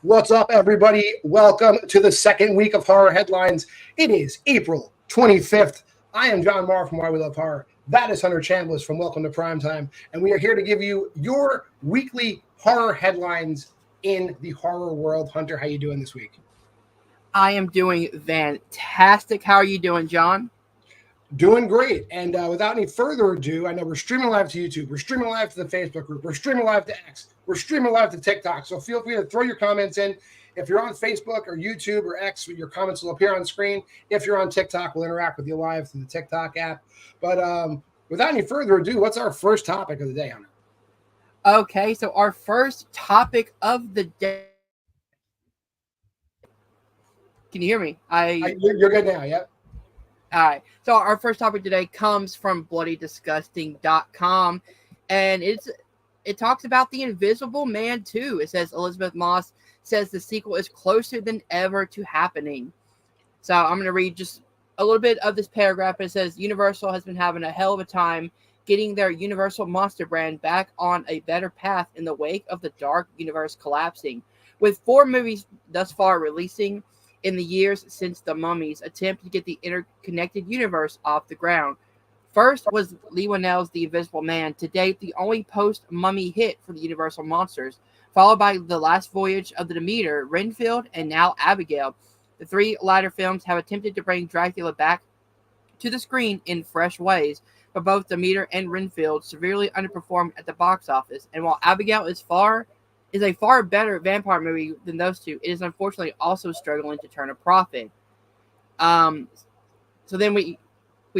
What's up, everybody? Welcome to the second week of Horror Headlines. It is April 25th. I am John Marr from Why We Love Horror. That is Hunter Chambliss from Welcome to Primetime. And we are here to give you your weekly horror headlines in the horror world. Hunter, how you doing this week? I am doing fantastic. How are you doing, John? Doing great. And without any further ado, I know we're streaming live to YouTube. We're streaming live to the Facebook group. We're streaming live to X. We're streaming live to TikTok. So feel free to throw your comments in. If you're on Facebook or YouTube or X, your comments will appear on screen. If you're on TikTok, we'll interact with you live through the TikTok app. But without any further ado, what's our first topic of the day, Hunter? Okay, so our first topic of the day. Can you hear me? You're good now, yep. All right. So our first topic today comes from bloodydisgusting.com, and it talks about The Invisible Man 2. It says Elizabeth Moss says the sequel is closer than ever to happening. So I'm going to read just a little bit of this paragraph. It says Universal has been having a hell of a time getting their Universal Monster brand back on a better path in the wake of the Dark Universe collapsing. With 4 movies thus far releasing in the years since The Mummy's attempt to get the interconnected universe off the ground. First was Leigh Whannell's The Invisible Man, to date the only post-Mummy hit for the Universal Monsters, followed by The Last Voyage of the Demeter, Renfield, and now Abigail. The 3 latter films have attempted to bring Dracula back to the screen in fresh ways, but both Demeter and Renfield severely underperformed at the box office, and while Abigail is a far better vampire movie than those two, it is unfortunately also struggling to turn a profit. So then we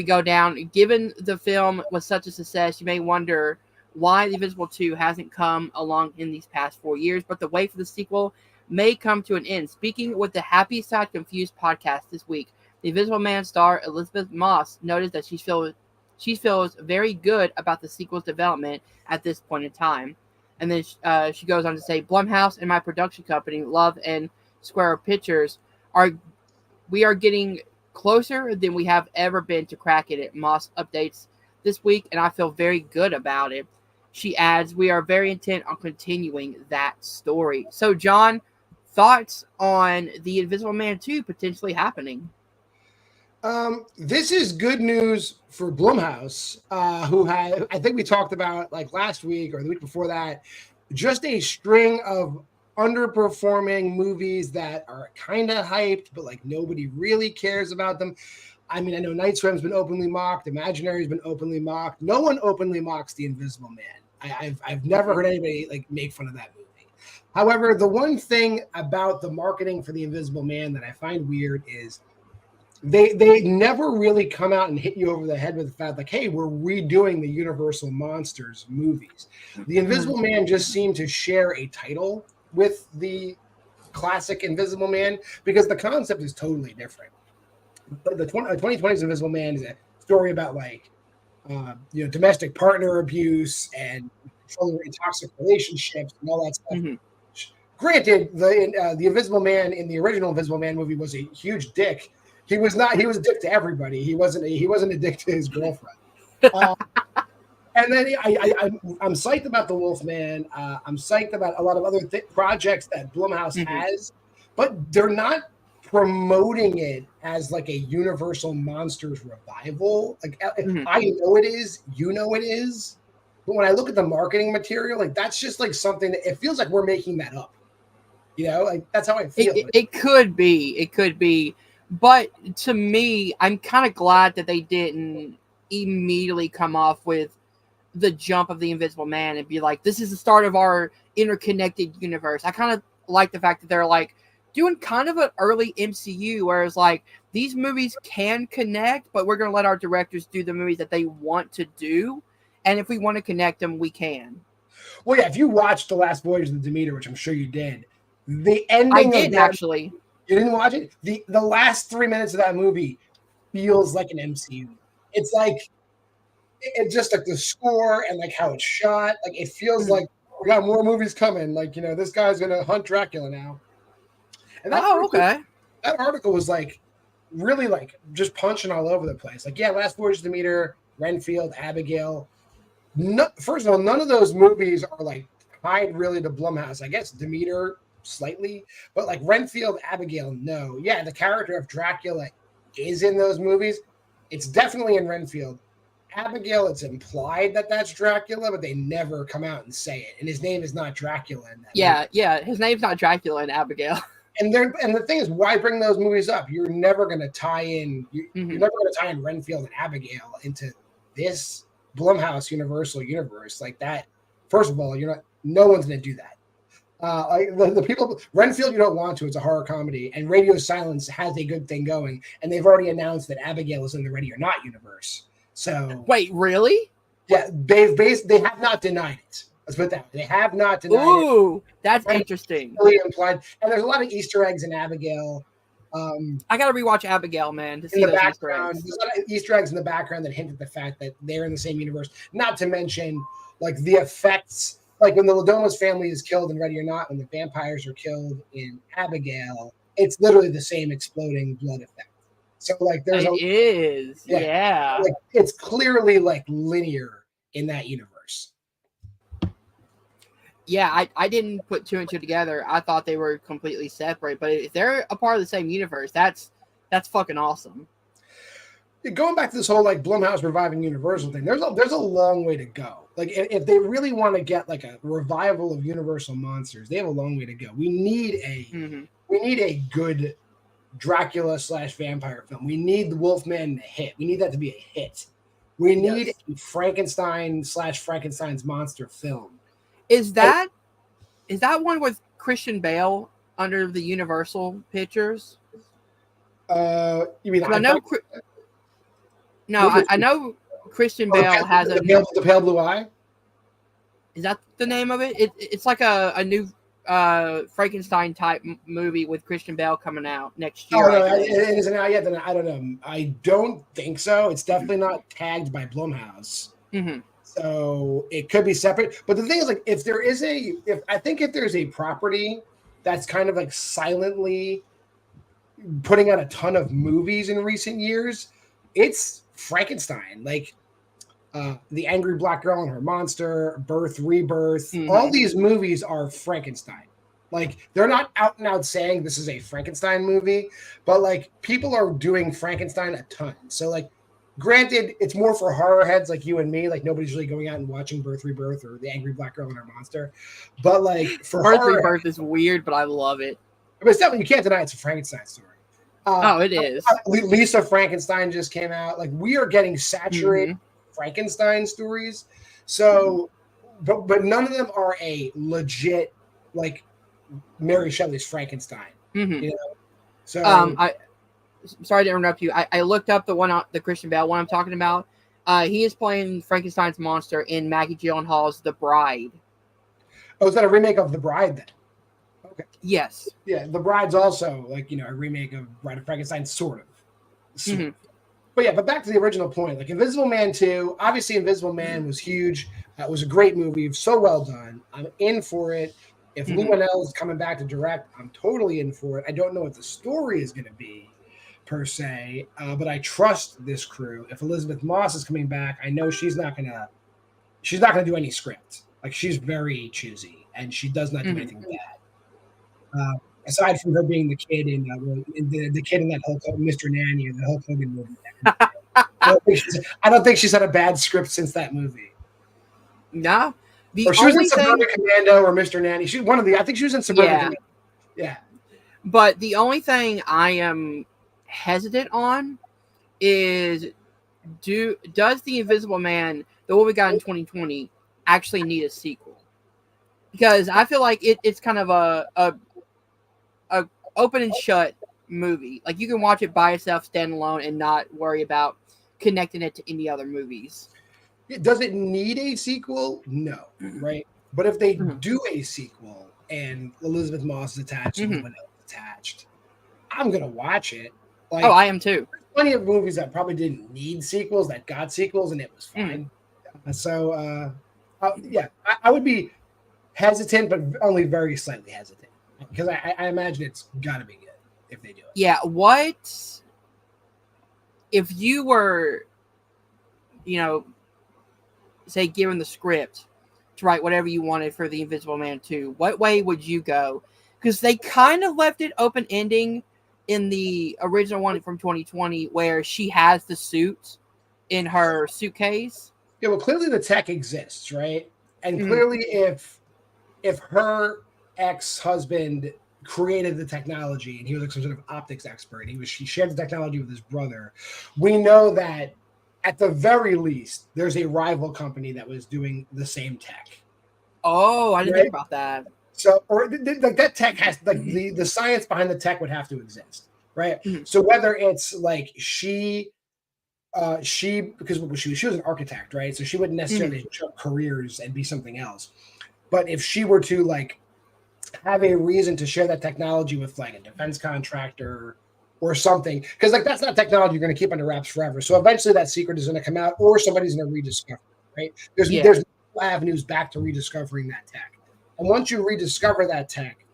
go down. Given the film was such a success, you may wonder why The Invisible 2 hasn't come along in these past 4 years, but the wait for the sequel may come to an end. Speaking with the Happy Side Confused podcast this week, The Invisible Man star Elizabeth Moss noted that she feels very good about the sequel's development at this point in time. And then she goes on to say, Blumhouse and my production company, Love and Square Pictures, we are getting closer than we have ever been to cracking it. Moss updates this week, and I feel very good about it. She adds, we are very intent on continuing that story. So, John, thoughts on The Invisible Man 2 potentially happening? This is good news for Blumhouse, who had, I think we talked about like last week or the week before that, just a string of underperforming movies that are kind of hyped, but like nobody really cares about them. I mean, I know Night Swim's been openly mocked, Imaginary's been openly mocked. No one openly mocks The Invisible Man. I've never heard anybody like make fun of that movie. However, the one thing about the marketing for The Invisible Man that I find weird is they never really come out and hit you over the head with the fact like, hey, we're redoing the Universal Monsters movies. The Invisible Man just seemed to share a title with the classic Invisible Man because the concept is totally different. But the 2020's Invisible Man is a story about like domestic partner abuse and controlling toxic relationships and all that stuff. Mm-hmm. Granted, the Invisible Man in the original Invisible Man movie was a huge dick. He was not. He was a dick to everybody. He wasn't a dick to his girlfriend. And then I'm psyched about the Wolfman. I'm psyched about a lot of other projects that Blumhouse has, but they're not promoting it as like a Universal Monsters revival. Like I know it is, you know it is, but when I look at the marketing material, like that's just like something that it feels like we're making that up. You know, like that's how I feel. It could be. But to me, I'm kind of glad that they didn't immediately come off with the jump of The Invisible Man and be like, this is the start of our interconnected universe. I kind of like the fact that they're like doing kind of an early MCU, whereas like these movies can connect, but we're going to let our directors do the movies that they want to do. And if we want to connect them, we can. Well, yeah, if you watched The Last Voyage of the Demeter, which I'm sure you did, the ending I did actually. You didn't watch it? The last 3 minutes of that movie feels like an MCU. It's like it just like the score and like how it's shot. Like it feels like we got more movies coming. Like, you know, this guy's gonna hunt Dracula now. And that that article was like really like just punching all over the place. Like, yeah, Last Voyage of the Demeter, Renfield, Abigail. No, first of all, none of those movies are like tied really to Blumhouse. I guess Demeter slightly, but like Renfield, Abigail, no. Yeah, the character of Dracula is in those movies. It's definitely in Renfield. Abigail, it's implied that that's Dracula, but they never come out and say it. And his name is not Dracula in that movie. Yeah. His name's not Dracula in Abigail. And the thing is, why bring those movies up? You're never going to tie in. You're never going to tie in Renfield and Abigail into this Blumhouse Universal universe like that. First of all, you're not. No one's going to do that. Like the people, Renfield, you don't want to. It's a horror comedy, and Radio Silence has a good thing going, and they've already announced that Abigail is in the Ready or Not universe. So wait, really? Yeah, they have not denied it. Let's put that. They have not denied it. Ooh, that's interesting. Really implied, and there's a lot of Easter eggs in Abigail. I gotta rewatch Abigail, man, to see in the those background. Easter eggs. There's a lot of Easter eggs in the background that hint at the fact that they're in the same universe. Not to mention, like the effects, like when the Ladoma's family is killed in Ready or Not, when the vampires are killed in Abigail, it's literally the same exploding blood effect. So like there's It is, yeah. Like it's clearly like linear in that universe. Yeah, I didn't put two and two together. I thought they were completely separate, but if they're a part of the same universe, that's fucking awesome. Going back to this whole like Blumhouse reviving Universal thing, there's a long way to go. Like if they really want to get like a revival of Universal monsters, they have a long way to go. We need a good Dracula / vampire film. We need the Wolfman to hit. We need that to be a hit. We need a Frankenstein / Frankenstein's monster film. Is that one with Christian Bale under the Universal pictures? You mean I know Christian Bale has the pale blue eye. Is that the name of it? It's like a new Frankenstein type movie with Christian Bale coming out next year. Oh, no, it isn't out yet. Then I don't know. I don't think so. It's definitely not tagged by Blumhouse. Mm-hmm. So it could be separate. But the thing is, like, if there's a property that's kind of like silently putting out a ton of movies in recent years, it's Frankenstein. Like The Angry Black Girl and Her Monster, Birth, Rebirth, all these movies are Frankenstein. Like they're not out and out saying this is a Frankenstein movie, but like people are doing Frankenstein a ton. So like, granted, it's more for horror heads like you and me. Like nobody's really going out and watching Birth, Rebirth or The Angry Black Girl and Her Monster. But like for Birth, Rebirth is weird, but I love it. But it's definitely, you can't deny it's a Frankenstein story. It is. Lisa Frankenstein just came out. Like we are getting saturated Frankenstein stories. So, but none of them are a legit like Mary Shelley's Frankenstein. Mm-hmm. You know. So I sorry to interrupt you. I looked up the Christian Bale one I'm talking about. He is playing Frankenstein's monster in Maggie Gyllenhaal's The Bride. Oh, is that a remake of The Bride then? Okay. Yes. Yeah, The Bride's also like, a remake of Bride of Frankenstein, sort of. Mm-hmm. But back to the original point. Like Invisible Man 2, obviously Invisible Man was huge. It was a great movie, so well done. I'm in for it. If Lou Whannell is coming back to direct, I'm totally in for it. I don't know what the story is going to be per se, but I trust this crew. If Elizabeth Moss is coming back, I know she's not gonna do any script. Like she's very choosy, and she does not do anything bad. Aside from her being the kid in the kid in that Hulk Hogan, Mr. Nanny, or the Hulk Hogan movie. I don't think she's had a bad script since that movie. No, or she was in Suburban Commando or Mr. Nanny. She's one of the. I think she was in Suburban Commando. Yeah. But the only thing I am hesitant on is does the Invisible Man, the one we got in 2020, actually need a sequel? Because I feel like it's kind of a open and shut movie. Like you can watch it by itself, stand alone, and not worry about connecting it to any other movies. Does it need a sequel? No, right? But if they do a sequel and Elizabeth Moss is attached and everyone else is attached, I'm gonna watch it. Like, I am too. There's plenty of movies that probably didn't need sequels that got sequels and it was fine. So, I would be hesitant, but only very slightly hesitant because I imagine it's got to be good if they do it. Yeah. What if you were, say, given the script to write whatever you wanted for the Invisible Man 2? What way would you go because they kind of left it open ending in the original one from 2020 where she has the suit in her suitcase. Yeah, well, clearly the tech exists, right? And Mhm. clearly, if her ex-husband created the technology and he was like some sort of optics expert, he shared the technology with his brother, we know that at the very least there's a rival company that was doing the same tech. Oh, I didn't Right? think about that. So, or like that tech has like the science behind the tech would have to exist, right? Mhm. So whether it's like she because she was an architect, right? So she wouldn't necessarily jump careers and be something else. But if she were to like have a reason to share that technology with like a defense contractor or something, because like that's not technology you're going to keep under wraps forever. So eventually that secret is going to come out, or somebody's going to rediscover it, right? There's avenues back to rediscovering that tech, and once you rediscover that tech,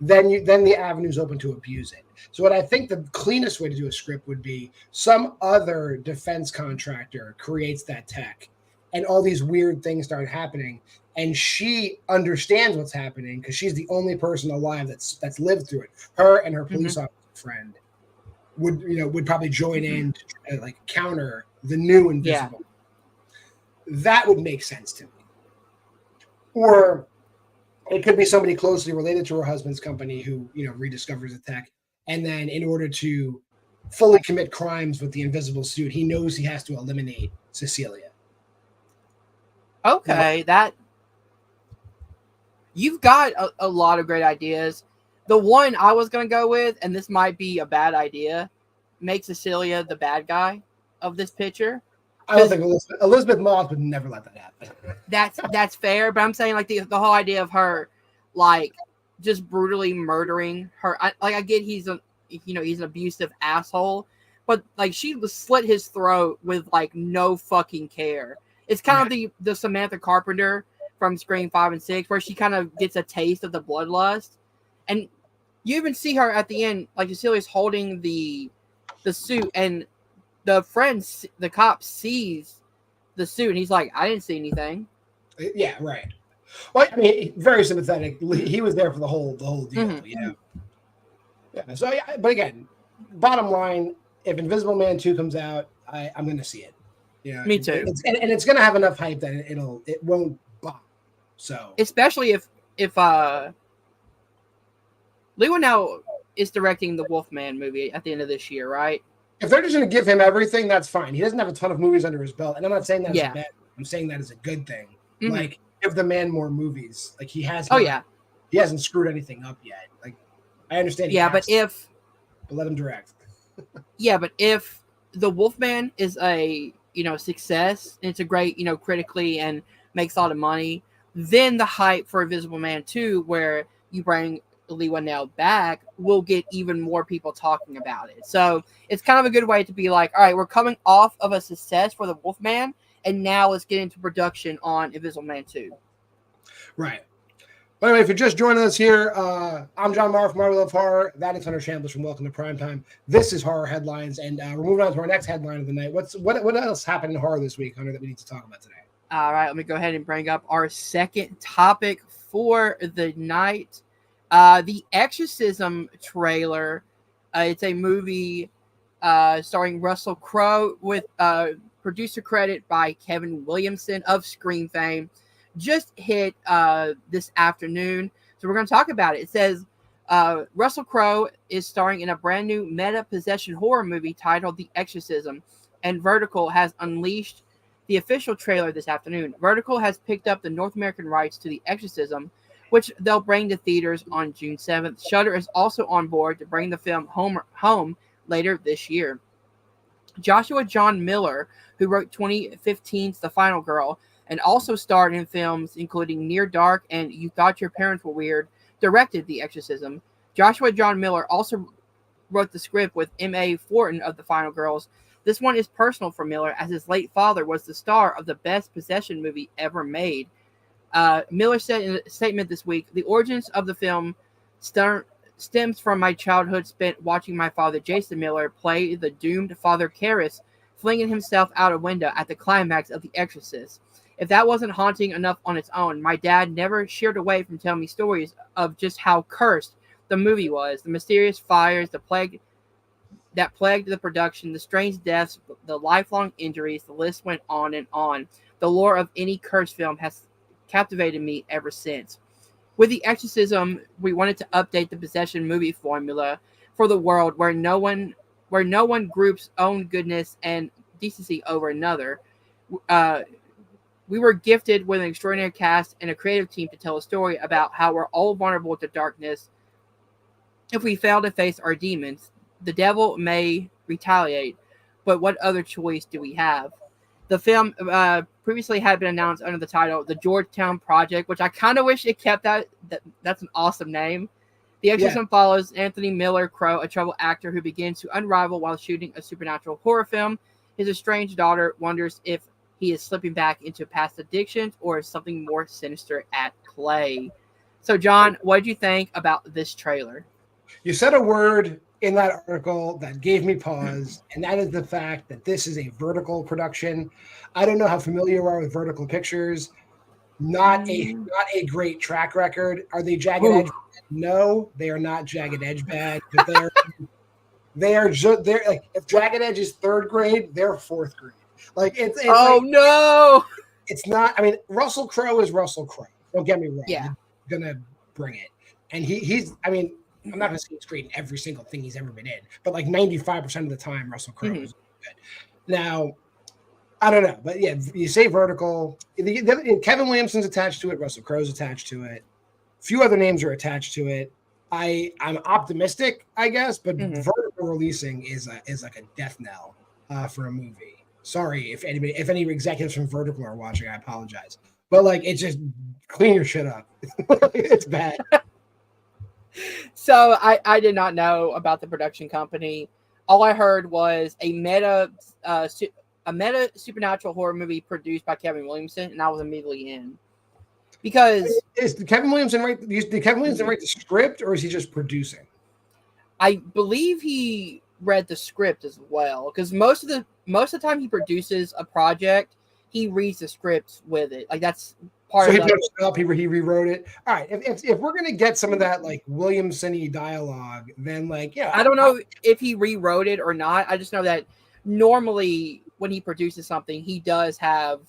then the avenue's open to abuse it. So what I think the cleanest way to do a script would be some other defense contractor creates that tech and all these weird things start happening and she understands what's happening because she's the only person alive that's lived through it. Her and her police officer friend would probably join in to try to like counter the new invisible. That would make sense to me. Or it could be somebody closely related to her husband's company who, rediscovers the tech. And then in order to fully commit crimes with the invisible suit, he knows he has to eliminate Cecilia. Okay, that you've got a lot of great ideas. The one I was going to go with, and this might be a bad idea, make Cecilia the bad guy of this picture. I don't think Elizabeth Moss would never let that happen. That's fair, but I'm saying like the whole idea of her like just brutally murdering her. I get he's an abusive asshole, but like she slit his throat with like no fucking care. It's kind of the Samantha Carpenter from Scream 5 and 6 where she kind of gets a taste of the bloodlust, and you even see her at the end like Cecilia's holding the suit and the cop sees the suit and he's like, I didn't see anything. Yeah, right. Well, I mean, very sympathetic. He was there for the whole deal, Yeah. So, yeah, but again, bottom line, if Invisible Man 2 comes out, I'm going to see it. Yeah, me too. And it's going to have enough hype that it won't bomb. So, especially if Lewa now is directing the Wolfman movie at the end of this year, right? If they're just going to give him everything, that's fine. He doesn't have a ton of movies under his belt, and I'm not saying that as a bad. I'm saying that as a good thing. Mm-hmm. Like, give the man more movies. Like he has. He hasn't screwed anything up yet. Like, I understand. But let him direct. But if the Wolfman is a success, and it's a great critically and makes a lot of money, then the hype for Invisible Man 2, where you bring Lee Whannell back, will get even more people talking about it. So it's kind of a good way to be like, all right, we're coming off of a success for the Wolfman, and now let's get into production on Invisible Man 2. Right. But anyway, if you're just joining us here, I'm John Marr from Marvel Love Horror. That is Hunter Chambliss from Welcome to Primetime. This is Horror Headlines, and we're moving on to our next headline of the night. What else happened in horror this week, Hunter, that we need to talk about today? All right, let me go ahead and bring up our second topic for the night. The Exorcism trailer. It's a movie starring Russell Crowe with producer credit by Kevin Williamson of Scream fame. Just hit this afternoon. So we're going to talk about it. It says Russell Crowe is starring in a brand new meta possession horror movie titled The Exorcism, and Vertical has unleashed the official trailer this afternoon. Vertical has picked up the North American rights to The Exorcism, which they'll bring to theaters on June 7th. Shudder is also on board to bring the film home later this year. Joshua John Miller, who wrote 2015's The Final Girl, and also starred in films including Near Dark and You Thought Your Parents Were Weird, directed The Exorcism. Joshua John Miller also wrote the script with M.A. Fortin of The Final Girls. This one is personal for Miller, as his late father was the star of the best possession movie ever made. Miller said in a statement this week, the origins of the film stems from my childhood spent watching my father, Jason Miller, play the doomed Father Karras, flinging himself out a window at the climax of The Exorcist. If that wasn't haunting enough on its own, my dad never sheered away from telling me stories of just how cursed the movie was. The mysterious fires, the plague that plagued the production, the strange deaths, the lifelong injuries, the list went on and on. The lore of any cursed film has captivated me ever since. With The Exorcism, we wanted to update the possession movie formula for the world where no one groups own goodness and decency over another. We were gifted with an extraordinary cast and a creative team to tell a story about how we're all vulnerable to darkness if we fail to face our demons. The devil may retaliate, but what other choice do we have? The film previously had been announced under the title The Georgetown Project, which I kind of wish it kept that. That's an awesome name. The Exorcism follows Anthony Miller Crowe, a troubled actor who begins to unravel while shooting a supernatural horror film. His estranged daughter wonders if he is slipping back into past addictions or is something more sinister at play. So, John, what did you think about this trailer? You said a word in that article that gave me pause, and that is the fact that this is a vertical production. I don't know how familiar you are with vertical pictures. Not a great track record. Are they jagged edge? No, they are not jagged edge bad, but they're like, if jagged edge is third grade, they're fourth grade. Like it's no, it's not. I mean, Russell Crowe is Russell Crowe. Don't get me wrong. Yeah, He's gonna bring it, and he's. I mean, I'm not gonna say he's great in every single thing he's ever been in, but like 95% of the time, Russell Crowe is good. Now, I don't know, but yeah, you say vertical. Kevin Williamson's attached to it. Russell Crowe's attached to it. A few other names are attached to it. I'm optimistic, I guess, but vertical releasing is like a death knell for a movie. Sorry if any executives from Vertical are watching, I apologize. But like, it's just clean your shit up. It's bad. So I did not know about the production company. All I heard was a meta supernatural horror movie produced by Kevin Williamson, and I was immediately in. Because did Kevin Williamson write the script, or is he just producing? I believe he read the script as well. Because most of the time he produces a project, he reads the script with it. Like that's part of it. So he put it up, he rewrote it. All right. If we're gonna get some of that like Williamson-y dialogue, then like I don't know if he rewrote it or not. I just know that normally when he produces something, he does have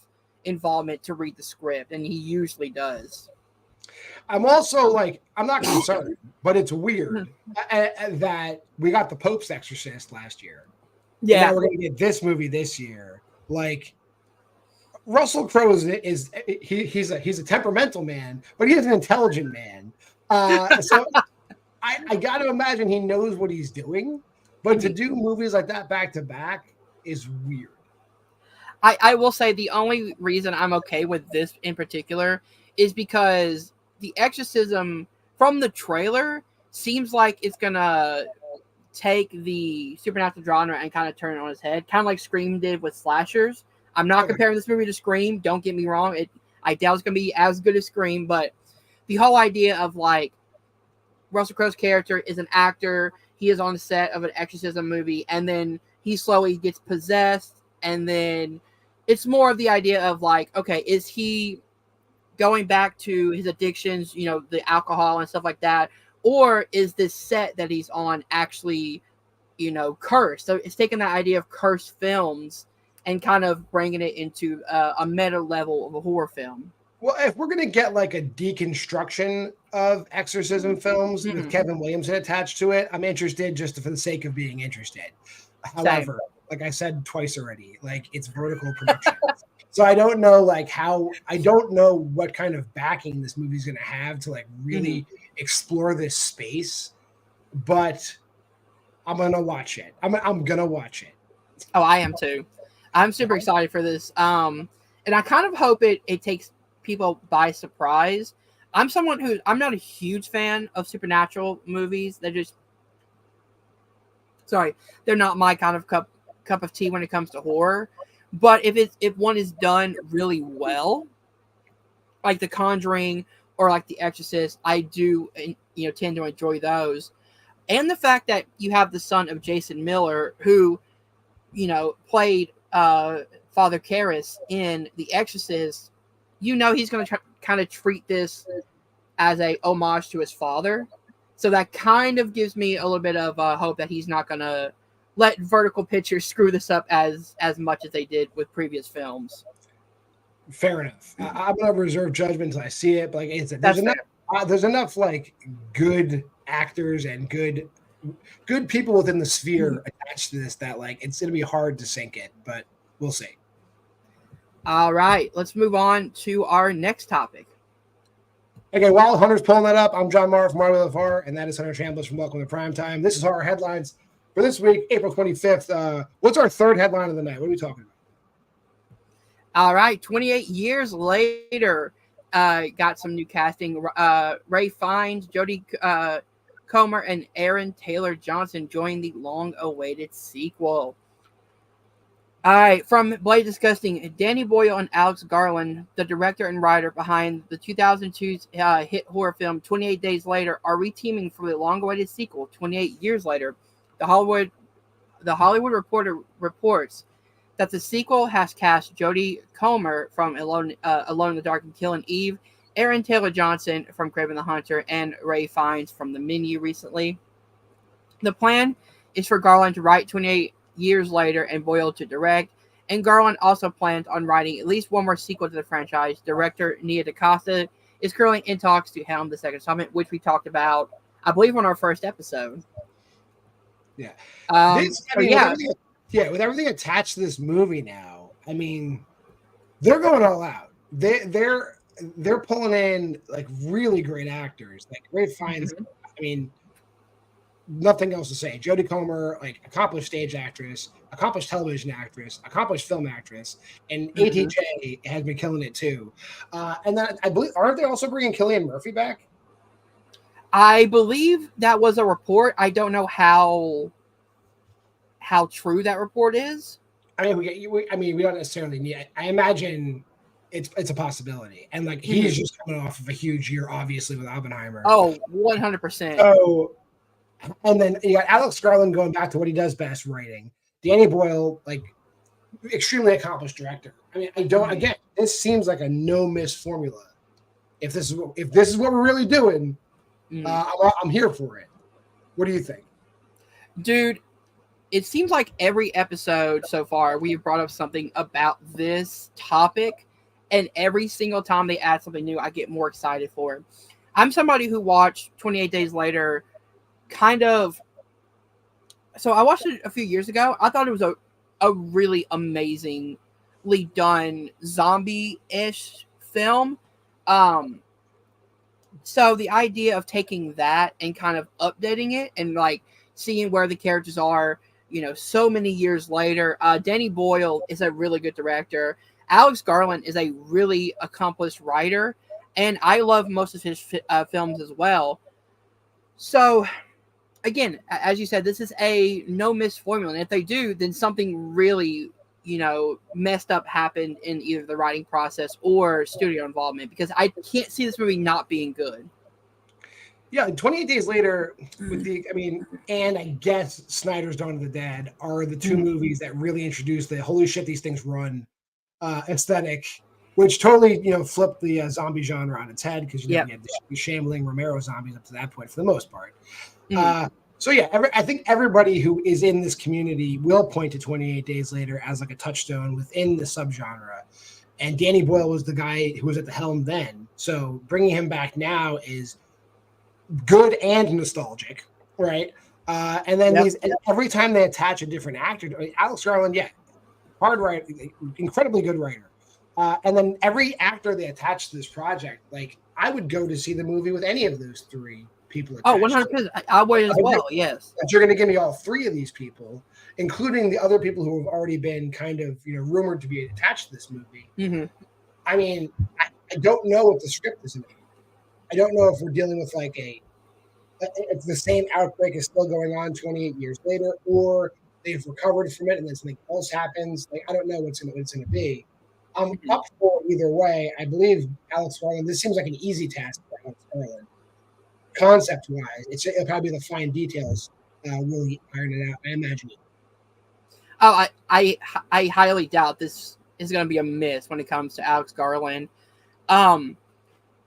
involvement to read the script, and he usually does. I'm also like, I'm not concerned, but it's weird that we got the Pope's Exorcist last year. Yeah, now we're gonna get this movie this year. Like Russell Crowe is he's a temperamental man, but he's an intelligent man. So I got to imagine he knows what he's doing, but to do movies like that back to back is weird. I will say the only reason I'm okay with this in particular is because the Exorcism from the trailer seems like it's gonna take the supernatural genre and kind of turn it on its head, kind of like Scream did with slashers. I'm not comparing this movie to Scream. Don't get me wrong. I doubt it's gonna be as good as Scream, but the whole idea of like Russell Crowe's character is an actor. He is on the set of an Exorcism movie, and then he slowly gets possessed, and then it's more of the idea of like, okay, is he going back to his addictions, you know, the alcohol and stuff like that, or is this set that he's on actually, you know, cursed? So it's taking that idea of cursed films and kind of bringing it into a meta level of a horror film. Well, if we're gonna get like a deconstruction of exorcism films with Kevin Williamson attached to it, I'm interested just for the sake of being interested. However, like I said twice already, like it's vertical production. So I don't know what kind of backing this movie's gonna have to like really explore this space, but I'm gonna watch it. I'm gonna watch it. Oh, I am too. I'm super excited for this. And I kind of hope it takes people by surprise. I'm not a huge fan of supernatural movies. They're not my kind of cup of tea when it comes to horror. But if one is done really well, like The Conjuring or like The Exorcist, I do tend to enjoy those. And the fact that you have the son of Jason Miller, who played Father Karras in The Exorcist, he's going to kind of treat this as a homage to his father. So that kind of gives me a little bit of hope that he's not going to let Vertical Pictures screw this up as much as they did with previous films. Fair enough. I'm gonna reserve judgment until I see it. But like I said, That's fair. there's enough like good actors and good people within the sphere attached to this that like it's gonna be hard to sink it, but we'll see. All right, let's move on to our next topic. Okay, while Hunter's pulling that up, I'm John Marr from Marvel of Horror, and that is Hunter Chambliss from Welcome to Primetime. This is Horror Headlines for this week, April 25th. What's our third headline of the night? What are we talking about? All right, 28 years later, got some new casting. Ray Fiennes, Jodie Comer, and Aaron Taylor Johnson joined the long-awaited sequel. All right, from Bloody Disgusting, Danny Boyle and Alex Garland, the director and writer behind the 2002 hit horror film 28 Days Later, are reteaming for the long-awaited sequel 28 years later. The Hollywood Reporter reports that the sequel has cast Jodie Comer from Alone in the Dark and Killing Eve, Aaron Taylor Johnson from Kraven the Hunter, and Ray Fiennes from The Menu recently. The plan is for Garland to write 28 years later and Boyle to direct, and Garland also plans on writing at least one more sequel to the franchise. Director Nia DaCosta is currently in talks to helm the second installment, which we talked about, I believe, on our first episode. Yeah. With everything attached to this movie now, I mean, they're going all out. They're pulling in like really great actors, like Ray Fiennes. I mean, nothing else to say. Jodie Comer, like accomplished stage actress, accomplished television actress, accomplished film actress, and ATJ has been killing it too. And then I believe, aren't they also bringing Cillian Murphy back? I believe that was a report. I don't know how true that report is. I mean, we don't necessarily need. I imagine it's a possibility, and like he's just coming off of a huge year, obviously with Oppenheimer. Oh, 100%. So, and then you got Alex Garland going back to what he does best, writing. Danny Boyle, like extremely accomplished director. I mean, I don't. Again, this seems like a no miss formula. If this is what we're really doing, I'm here for it. What do you think, dude? It seems like every episode so far we've brought up something about this topic, and every single time they add something new, I get more excited for it. I'm somebody who watched 28 Days Later so I watched it a few years ago. I thought it was a really amazingly done zombie-ish film. So the idea of taking that and kind of updating it and like seeing where the characters are, so many years later. Danny Boyle is a really good director. Alex Garland is a really accomplished writer, and I love most of his films as well. So, again, as you said, this is a no-miss formula, and if they do, then something really, messed up happened in either the writing process or studio involvement, because I can't see this movie not being good. Yeah, 28 Days Later, and I guess Snyder's Dawn of the Dead are the two movies that really introduced the holy shit, these things run aesthetic, which totally, flipped the zombie genre on its head, because you had the shambling Romero zombies up to that point for the most part. So yeah, I think everybody who is in this community will point to 28 Days Later as like a touchstone within the subgenre. And Danny Boyle was the guy who was at the helm then. So bringing him back now is good and nostalgic, right? And then every time they attach a different actor, Alex Garland, hard writer, incredibly good writer. And then every actor they attach to this project, like I would go to see the movie with any of those three people. Oh, 100%. I would as well. Yes. But you're going to give me all three of these people, including the other people who have already been kind of, rumored to be attached to this movie. I mean, I don't know what the script is about. I don't know if we're dealing with like if the same outbreak is still going on 28 years later, or they've recovered from it and then something else happens. Like, I don't know what's going to be. I'm up for either way. I believe Alex Garland, this seems like an easy task for Alex Garland. Concept-wise, it'll probably be the fine details really iron it out, I imagine. Oh, I highly doubt this is going to be a miss when it comes to Alex Garland.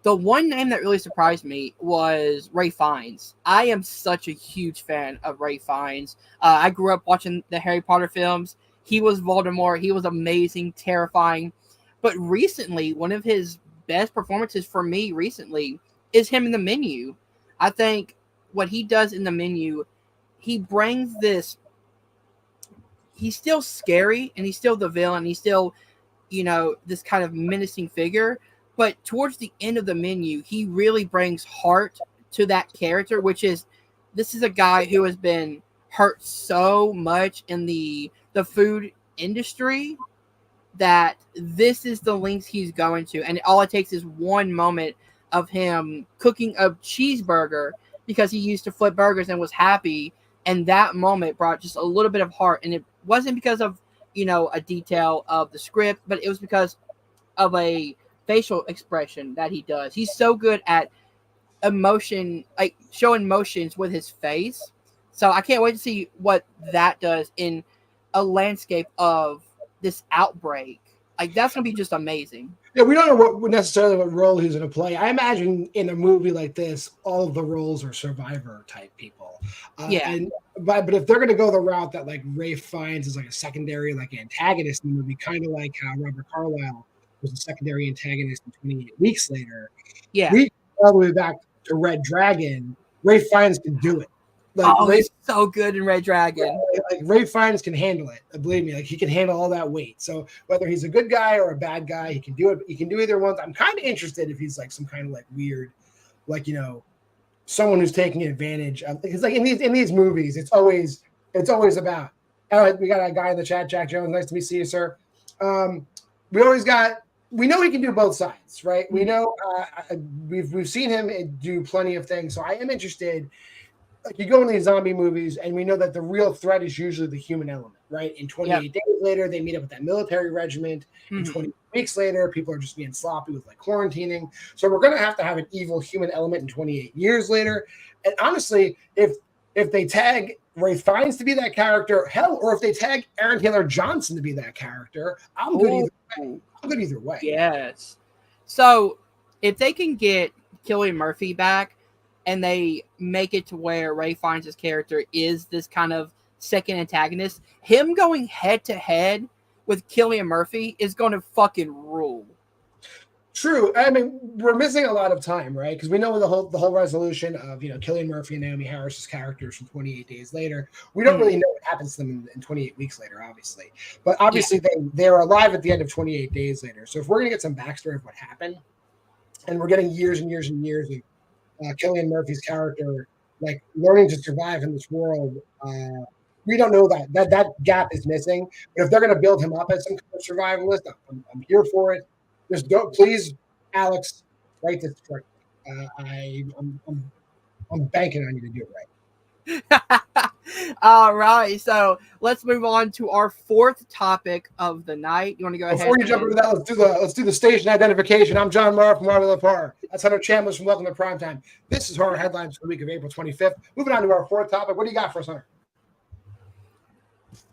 The one name that really surprised me was Ray Fiennes. I am such a huge fan of Ray Fiennes. I grew up watching the Harry Potter films. He was Voldemort. He was amazing, terrifying. But recently, one of his best performances for me recently is him in The Menu. I think what he does in The Menu, he brings this. He's still scary, and he's still the villain. He's still, this kind of menacing figure. But towards the end of The Menu, he really brings heart to that character, this is a guy who has been hurt so much in the food industry that this is the lengths he's going to. And all it takes is one moment of him cooking a cheeseburger because he used to flip burgers and was happy. And that moment brought just a little bit of heart. And it wasn't because of, a detail of the script, but it was because of a facial expression that he does. He's so good at emotion, like showing emotions with his face. So I can't wait to see what that does in a landscape of this outbreak. Like, that's gonna be just amazing. Yeah, we don't know what role he's going to play. I imagine in a movie like this, all of the roles are survivor type people. But if they're going to go the route that like Ray Fiennes is like a secondary like antagonist in the movie, kind of like how Robert Carlyle was a secondary antagonist in 28 Weeks Later. Yeah, we all the way back to Red Dragon. Ray Fiennes can do it. He's so good in Red Dragon. Like Ray Fiennes can handle it. Believe me, like he can handle all that weight. So whether he's a good guy or a bad guy, he can do it. He can do either one. I'm kind of interested if he's like some kind of like weird, like someone who's taking advantage of. Because like in these movies, it's always about. We got a guy in the chat, Jack Jones. Nice to meet you, sir. We know he can do both sides, right? We know we've seen him do plenty of things. So I am interested. Like you go in these zombie movies, and we know that the real threat is usually the human element, right? In 28 days later, they meet up with that military regiment. In 20 weeks later, people are just being sloppy with like quarantining. So we're going to have an evil human element in 28 years later. And honestly, if they tag Ray Fiennes to be that character, hell, or if they tag Aaron Taylor Johnson to be that character, I'm good either way. I'm good either way. Yes. So if they can get Cillian Murphy back, and they make it to where Ray Fiennes' character is this kind of second antagonist, him going head to head with Cillian Murphy is going to fucking rule. True. I mean, we're missing a lot of time, right? Because we know the whole resolution of Cillian Murphy and Naomi Harris's characters from 28 Days Later. We don't really know what happens to them in 28 Weeks Later, obviously. But obviously, they're alive at the end of 28 Days Later. So if we're gonna get some backstory of what happened, and we're getting years and years and years of Cillian Murphy's character, like learning to survive in this world. We don't know that gap is missing. But if they're going to build him up as some kind of survivalist, I'm here for it. Just don't, please, Alex, write this script. I'm banking on you to do it right. All right, so let's move on to our fourth topic of the night. You want to go ahead? Before you jump into that, let's do the station identification. I'm John Marr from Marvel of Horror. That's Hunter Chambliss from Welcome to Primetime. This is Horror Headlines for the week of April 25th. Moving on to our fourth topic. What do you got for us, Hunter?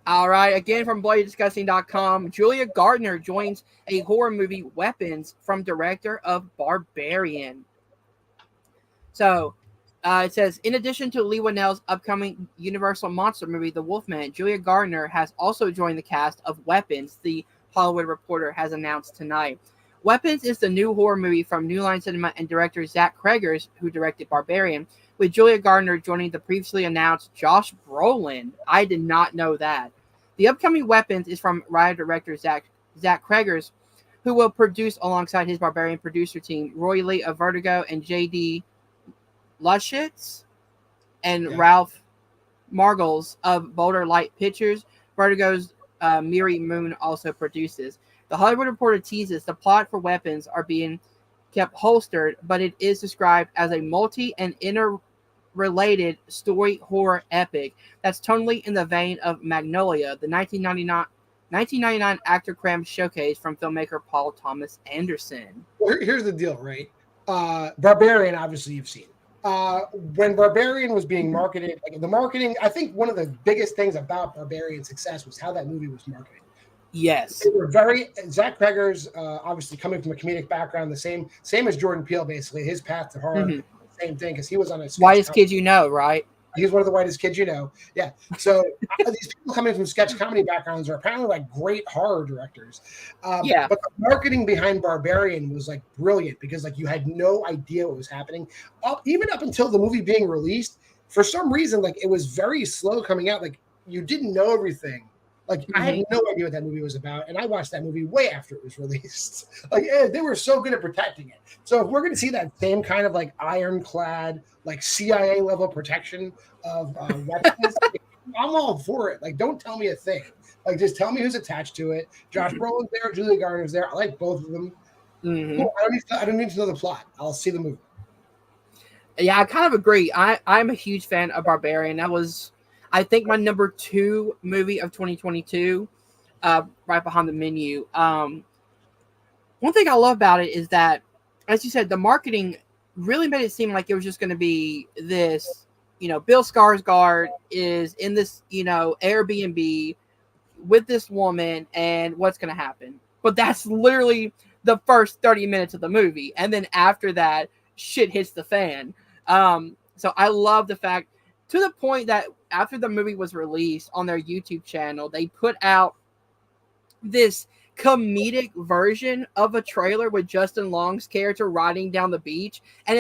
All right, again from BloodyDisgusting.com, Julia Gardner joins a horror movie, Weapons, from director of Barbarian. So, it says, in addition to Lee Whannell's upcoming Universal monster movie, The Wolfman, Julia Gardner has also joined the cast of Weapons, the Hollywood Reporter has announced tonight. Weapons is the new horror movie from New Line Cinema and director Zach Cregers, who directed Barbarian, with Julia Gardner joining the previously announced Josh Brolin. I did not know that. The upcoming Weapons is from writer-director Zach Cregers, who will produce alongside his Barbarian producer team, Roy Lee of Vertigo and J.D. Luschitz and Ralph Margles of Boulder Light Pictures. Vertigo's Miri Moon also produces. The Hollywood Reporter teases the plot for Weapons are being kept holstered, but it is described as a multi- and interrelated story horror epic that's tonally in the vein of Magnolia, the 1999 actor cram showcase from filmmaker Paul Thomas Anderson. Well, here's the deal, right? Barbarian, obviously, you've seen. When Barbarian was being marketed, like the marketing, I think one of the biggest things about Barbarian's success was how that movie was marketed. Yes. They were very Zach Cregger's obviously coming from a comedic background, the same as Jordan Peele, basically. His path to horror, same thing, because he was on a sketch Whitest comedy. kid you know, right? He's one of the whitest kids you know. Yeah. So these people coming from sketch comedy backgrounds are apparently like great horror directors. Yeah. But the marketing behind Barbarian was like brilliant because like you had no idea what was happening. Even up until the movie being released, for some reason, like it was very slow coming out. Like you didn't know everything. Like I had no idea what that movie was about, and I watched that movie way after it was released. Like they were so good at protecting it. So if we're going to see that same kind of like ironclad, like CIA level protection of weapons, I'm all for it. Like don't tell me a thing. Like just tell me who's attached to it. Josh Brolin's there, Julia Garner's there. I like both of them. Cool. I don't need to know the plot. I'll see the movie. Yeah, I kind of agree. I'm a huge fan of Barbarian. That was, I think, my number 2 movie of 2022, right behind The Menu. One thing I love about it is that, as you said, the marketing really made it seem like it was just going to be this, Bill Skarsgård is in this, Airbnb with this woman, and what's going to happen. But that's literally the first 30 minutes of the movie. And then after that, shit hits the fan. So I love the fact, to the point that after the movie was released on their YouTube channel, they put out this comedic version of a trailer with Justin Long's character riding down the beach, and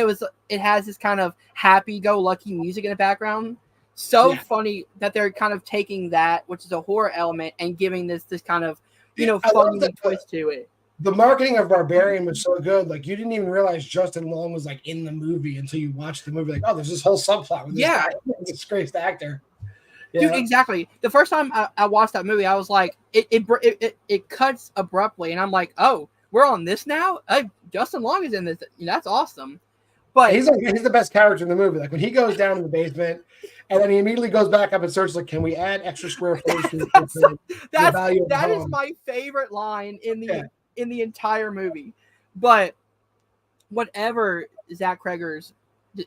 it has this kind of happy-go-lucky music in the background. So funny that they're kind of taking that, which is a horror element, and giving this kind of fun twist to it. The marketing of Barbarian was so good. Like you didn't even realize Justin Long was like in the movie until you watched the movie. Like, oh, there's this whole subplot with this guy, this disgraced actor. Dude, exactly. The first time I watched that movie, I was like, it cuts abruptly, and I'm like, oh, we're on this now. Justin Long is in this. That's awesome. But he's the best character in the movie. Like when he goes down in the basement, and then he immediately goes back up and searches like, can we add extra square footage to that is my favorite line in the entire movie. But whatever Zach Cregger's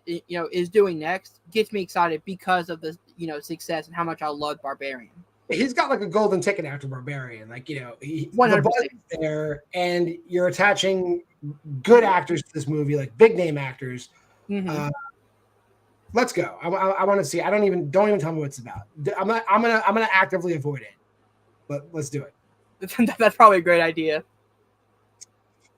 is doing next gets me excited because of the success and how much I love Barbarian. He's got like a golden ticket after Barbarian. Like, the 100%. buzz is there, and you're attaching good actors to this movie, like big name actors. Let's go. I want to see. Don't even tell me what it's about. I'm gonna actively avoid it, but let's do it. That's probably a great idea.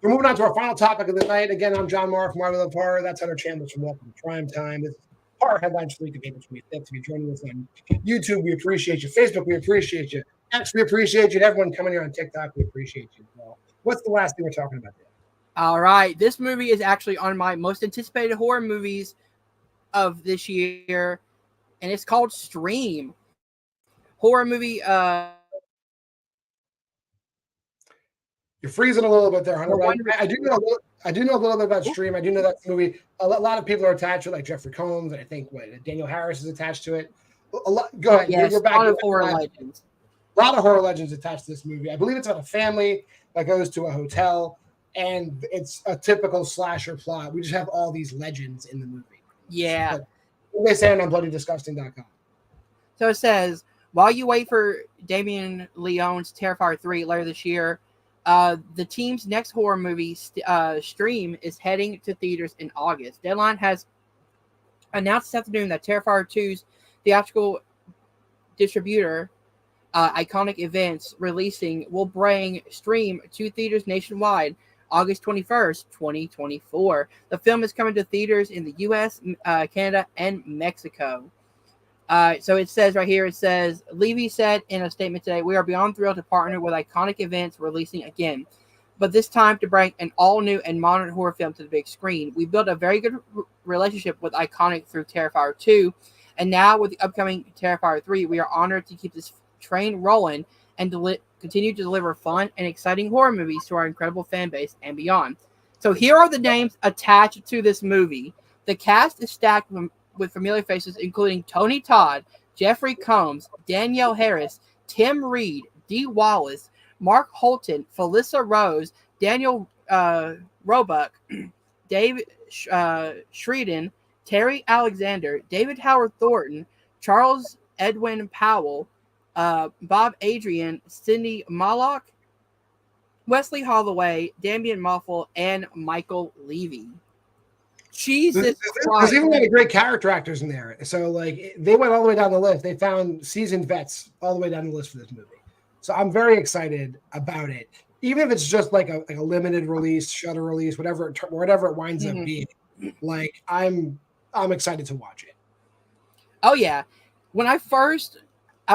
We're moving on to our final topic of the night. Again, I'm John Marr from Why We Love Horror. That's Hunter Chambers from Welcome to Prime Time. This is Horror Headlines for the week of April 25th. If you're joining us on YouTube, we appreciate you. Facebook, we appreciate you. X, we appreciate you. And everyone coming here on TikTok, we appreciate you as well. What's the last thing we're talking about today? All right. This movie is actually on my most anticipated horror movies of this year, and it's called Stream. Horror movie. You're freezing a little bit there, Hunter. I do know a little bit about Stream. I do know that movie. A lot of people are attached to it, like Jeffrey Combs, and I think Daniel Harris is attached to it. Go ahead. Yes, we're back. A lot of horror legends. A lot of horror legends attached to this movie. I believe it's about a family that goes to a hotel, and it's a typical slasher plot. We just have all these legends in the movie. Yeah. But they say it on bloodydisgusting.com. So it says, while you wait for Damien Leone's Terrifier 3 later this year, the team's next horror movie, Stream, is heading to theaters in August. Deadline has announced this afternoon that Terrifier 2's theatrical distributor, Iconic Events Releasing, will bring Stream to theaters nationwide August 21st, 2024. The film is coming to theaters in the U.S., Canada, and Mexico. So it says right here, Levy said in a statement today, we are beyond thrilled to partner with Iconic Events Releasing again, but this time to bring an all-new and modern horror film to the big screen. We built a very good relationship with Iconic through Terrifier 2, and now with the upcoming Terrifier 3, we are honored to keep this train rolling and continue to deliver fun and exciting horror movies to our incredible fan base and beyond. So here are the names attached to this movie. The cast is stacked with familiar faces, including Tony Todd, Jeffrey Combs, Danielle Harris, Tim Reed, Dee Wallace, Mark Holton, Felissa Rose, Daniel Roebuck, Dave Sheridan, Terry Alexander, David Howard Thornton, Charles Edwin Powell, Bob Adrian, Sidney Mallock, Wesley Holloway, Damian Moffel, and Michael Levy. Jesus There's Christ. even a lot of great character actors in there. So, like, they went all the way down the list. They found seasoned vets all the way down the list for this movie. So I'm very excited about it. Even if it's just like a limited release, Shutter release, whatever it winds up being. Like, I'm excited to watch it. Oh yeah. When I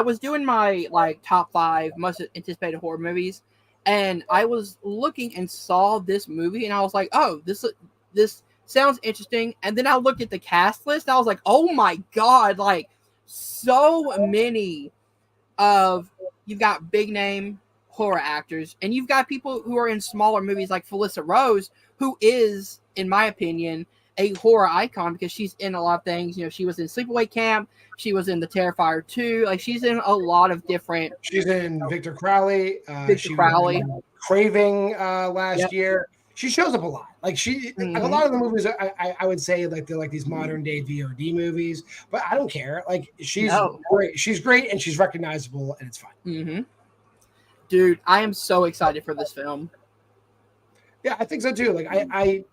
was doing my like top 5 most anticipated horror movies, and I was looking and saw this movie, and I was like, oh, this sounds interesting. And then I looked at the cast list, and I was like, oh my god, like so many of you've got big name horror actors, and you've got people who are in smaller movies like Felissa Rose, who is, in my opinion, a horror icon because she's in a lot of things. You know, she was in Sleepaway Camp, she was in The Terrifier 2, like she's in a lot of different. She's in Victor Crowley. Victor Crowley. Craving last year. She shows up a lot. Like like a lot of the movies, I would say like they're like these modern day VOD movies, but I don't care. Like she's great. She's great and she's recognizable and it's fine. Dude, I am so excited for this film. Yeah, I think so too. Like I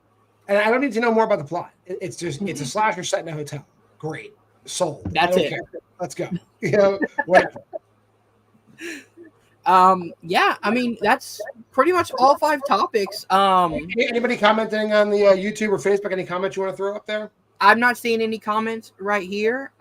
don't need to know more about the plot. It's just it's a slasher set in a hotel. Great, sold. That's it. Care. Let's go. You know, whatever. Yeah, I mean that's pretty much all 5 topics. Anybody commenting on the YouTube or Facebook? Any comments you want to throw up there? I'm not seeing any comments right here.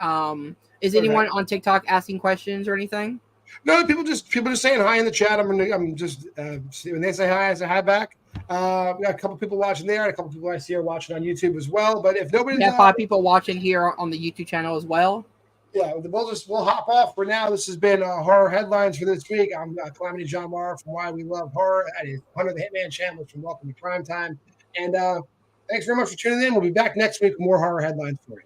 Is anyone on TikTok asking questions or anything? No, people just saying hi in the chat. I'm just when they say hi, I say hi back. We got a couple people watching there, and a couple people I see are watching on YouTube as well. But if nobody's 5 people watching here on the YouTube channel as well. Yeah, we'll hop off for now. This has been horror headlines for this week. I'm Calamity John Mara from Why We Love Horror. That is Hunter the Hitman Chandler from Welcome to Primetime. And thanks very much for tuning in. We'll be back next week with more horror headlines for you.